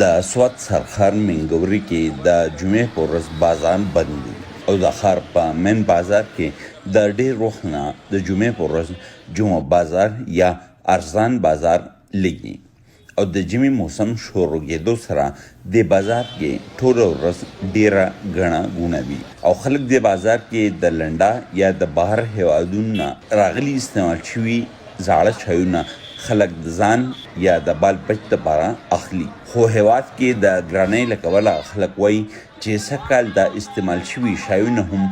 د سوات سرخار منګوري کې د جمعې په ورځ بازار بند دي او د ښار په مین بازار کې د ډېر وخت نه د جمعې په ورځ جمعه بازار یا ارزان بازار لګي او د ژمي موسم شروع کېدو سره د بازار کې ټوله ورځ ډېره ګڼه ګوڼه وي او خلک د بازار کې د لنډه یا د بهر هېوادونو نه راغلي استعمال شوي زاړه چایونه خلک د ځان یا د بال بچ دپاره اخلي خو هېواد کې د ګرانۍ له کبله خلک وایي چې سږکال د استعمال شوي شایونه هم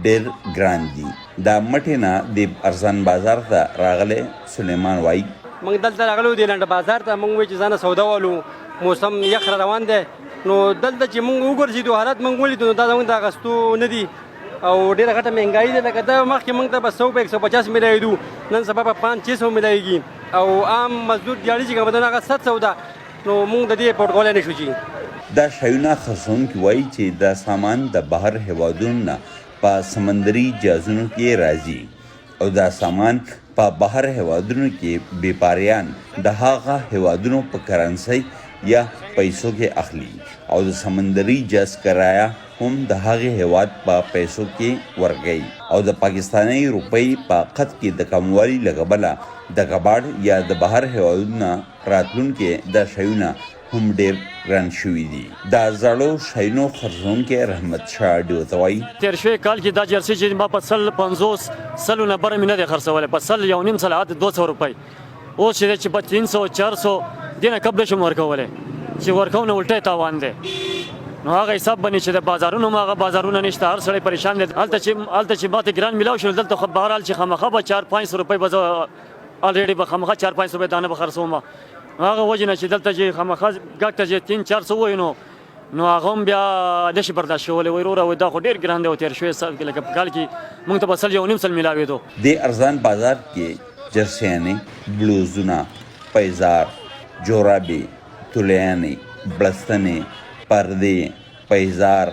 ډېر ګران دي د مټې نه د ارزان بازار ته راغلی سلیمان وایي موږ دلته راغلو د لنډه بازار ته موږ وایي چې ځانه سودا والو موسم یخ را روان دی نو دلته چې موږ وګرځېدو حالت موږ ولیدو نو دا زموږ د اخیستو نه دي او ډېره غټه مهنګایي ده لکه دا مخکې موږ ته به 100 په 150 میلایېدو نن سبا په 500 میلایېږي او عام مزدور دیاړي چې کوم ده هغه 700 ده نو موږ د دې افورډ کولی نه شو چې دا شایونه خرڅوونکي وایي چې دا سامان د بهر هېوادونو نه په سمندري جهازونو کې راځي او دا سامان په بهر هېوادونو کې بیپاریان د هغه هېوادونو په کرنسۍ یا پیسو کې اخلي او د سمندري جهاز کرایه هم د هغې هېواد په پیسو کې ورکوي او د پاکستاني روپۍ په قد کې د کموالي له کبله د کباړ یا د بهر هېوادونو نه راتلونکي دا شیونه هم ډېر ګران شوي دي دا زړو شیانو خرڅوونکی رحمت شاه ډیو ته وایي تېر شوی کال کې دا جرسي چې ما په 50 نه بره مې نه دی خرڅولی په 1.5 ساعت 200 روپۍ اوس چې دی چې په 300 400 دې نه کم نشم ورکولی چې ورکوو نه الټی تاوان دی نو هغه حساب باندې چې د بازارونو هم هغه بازارونه نشته هر سړی پریشان دی هلته چې ماته ګران میلاو شو دلته خو بهرحال چې خامخا به 400-500 روپۍ به زه الریډي به خامخا 400-500 روپۍ دانه به خرڅوم هغه وجه نه چې دلته چې خامخا ګټ ته چې 300-400 ووایو نو هغه هم بیا نشي برداشت کولی وایي وروره وایي دا خو ډېر ګران دی او تېر شوی لکه په کال کې موږ ته به 1.5 میلاوېدو د ارزان بازار کې جرسیانې بلوزونه پیزار جورابې تولیانې بړستنې پردې پیزار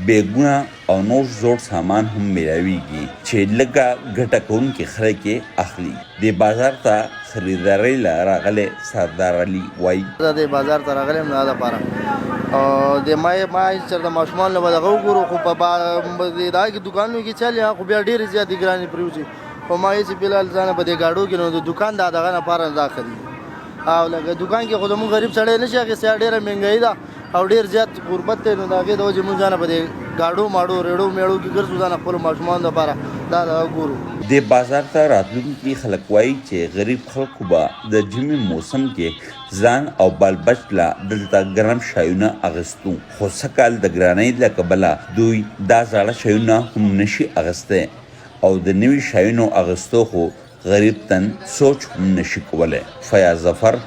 بیګونه او نور زوړ سامان هم میلاویږي چې لږه ګټه کوونکي خلک یې اخلي د بازار ته خریدارۍ له راغلی سردار علي وایي زه د بازار ته راغلی یم د هغه لپاره او د ما چې د ماشومانو له به دغه وګورو خو په دغه کې دوکانونو کې چل خو بیا ډېرې زیاتې ګرانې پرېوځي خو ما یې چې فلحال ځانه په دې ګاډو کې نو د دوکان د دغه لپاره دا خري او لکه دوکان کې خو زموږ غریب سړی نه شي اخیستی ډېره مهنګایي ده او ډېر زیات غربت دی نو د هغې د وجې مونږ ځانه په دې ګاډو ماډو ریړو میړو کې ګرځو ځانه خپلو ماشومانو لپاره دا ګورو د بازار ته راتلونکي خلک وایي چې غریب خلکو به د ژمي موسم کې ځان او بال بچ له دلته ګرم شایونه اخیستو خو سږکال د ګرانۍ له کبله دوی دا زاړه شایونه هم نشي اخیستی او د نوي شایونو اخیستو خو غریب تن سوچ هم نشي کولی فیاض ظفر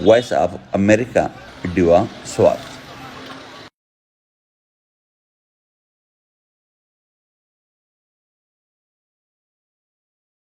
وایس اف امریکا ډیوا سوات